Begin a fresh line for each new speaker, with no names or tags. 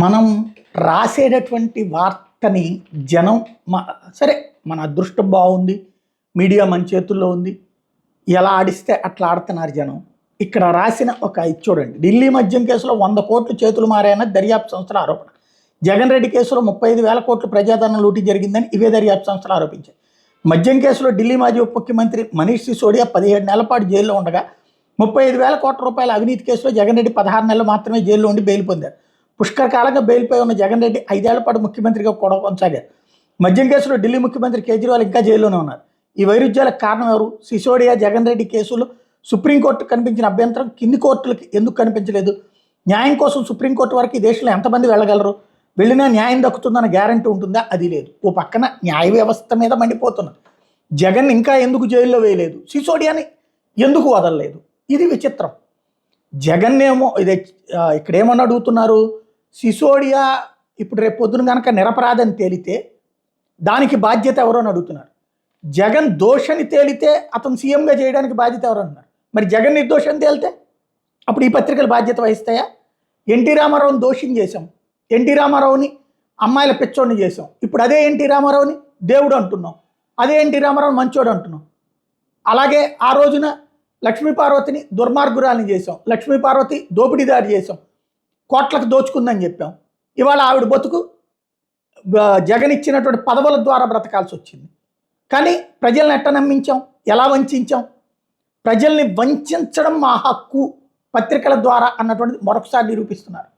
మనం రాసేటటువంటి వార్తని జనం సరే మన అదృష్టం బాగుంది, మీడియా మన చేతుల్లో ఉంది, ఎలా ఆడిస్తే అట్లా ఆడుతున్నారు జనం. ఇక్కడ రాసిన ఒక ఇది చూడండి. ఢిల్లీ మద్యం కేసులో 100 కోట్లు చేతులు మారాయన్నది దర్యాప్తు సంస్థల ఆరోపణ. జగన్ రెడ్డి కేసులో 35,000 కోట్లు ప్రజాధనం లూటీ జరిగిందని ఇవే దర్యాప్తు సంస్థలు ఆరోపించాయి. మద్యం కేసులో ఢిల్లీ మాజీ ఉప ముఖ్యమంత్రి మనీష్ సిసోడియా 17 నెలల పాటు జైల్లో ఉండగా 35,000 కోట్ల రూపాయల అవినీతి కేసులో జగన్ రెడ్డి 16 నెలలు మాత్రమే జైల్లో ఉండి బెయిల్ పొందారు. పుష్కర కాలంగా బెయిల్పై ఉన్న జగన్ రెడ్డి 5 ఏళ్ల పాటు ముఖ్యమంత్రిగా కూడా కొనసాగారు. మద్యం కేసులో ఢిల్లీ ముఖ్యమంత్రి కేజ్రీవాల్ ఇంకా జైల్లోనే ఉన్నారు. ఈ వైరుధ్యాలకు కారణం ఎవరు? సిసోడియా జగన్ రెడ్డి కేసులు సుప్రీంకోర్టుకు కనిపించిన అభ్యంతరం కింది కోర్టులకు ఎందుకు కనిపించలేదు? న్యాయం కోసం సుప్రీంకోర్టు వరకు ఈ దేశంలో ఎంతమంది వెళ్ళగలరు? వెళ్ళినా న్యాయం దక్కుతుందన్న గ్యారంటీ ఉంటుందా? అది లేదు. ఓ పక్కన న్యాయ వ్యవస్థ మీద మండిపోతున్నారు. జగన్ ఇంకా ఎందుకు జైల్లో వేయలేదు? సిసోడియాని ఎందుకు వదలలేదు? ఇది విచిత్రం. జగన్ ఏమో ఇక్కడ ఏమని అడుగుతున్నారు? సిసోడియా ఇప్పుడు రేపు పొద్దున కనుక నిరపరాధని తేలితే దానికి బాధ్యత ఎవరో అని అడుగుతున్నారు. జగన్ దోషని తేలితే అతను సీఎంగా చేయడానికి బాధ్యత ఎవరు అన్నారు. మరి జగన్ నిర్దోషని తేలితే అప్పుడు ఈ పత్రికలు బాధ్యత వహిస్తాయా? ఎన్టీ రామారావుని దోషిని చేశాం, ఎన్టీ రామారావుని అమ్మాయిల పిచ్చోడిని చేసాం, ఇప్పుడు అదే ఎన్టీ రామారావుని దేవుడు అంటున్నాం, అదే ఎన్టీ రామారావుని మంచోడు అంటున్నాం. అలాగే ఆ రోజున లక్ష్మీపార్వతిని దుర్మార్గురాలని చేసాం, లక్ష్మీపార్వతి దోపిడీదారి చేసాం, కోట్లకు దోచుకుందని చెప్పాం. ఇవాళ ఆవిడ బతుకు జగన్ ఇచ్చినటువంటి పదవుల ద్వారా బ్రతకాల్సి వచ్చింది. కానీ ప్రజల్ని ఎట్ట నమ్మించాం, ఎలా వంచాం? ప్రజల్ని వంచడం మా హక్కు పత్రికల ద్వారా అన్నటువంటిది మరొకసారి నిరూపిస్తున్నారు.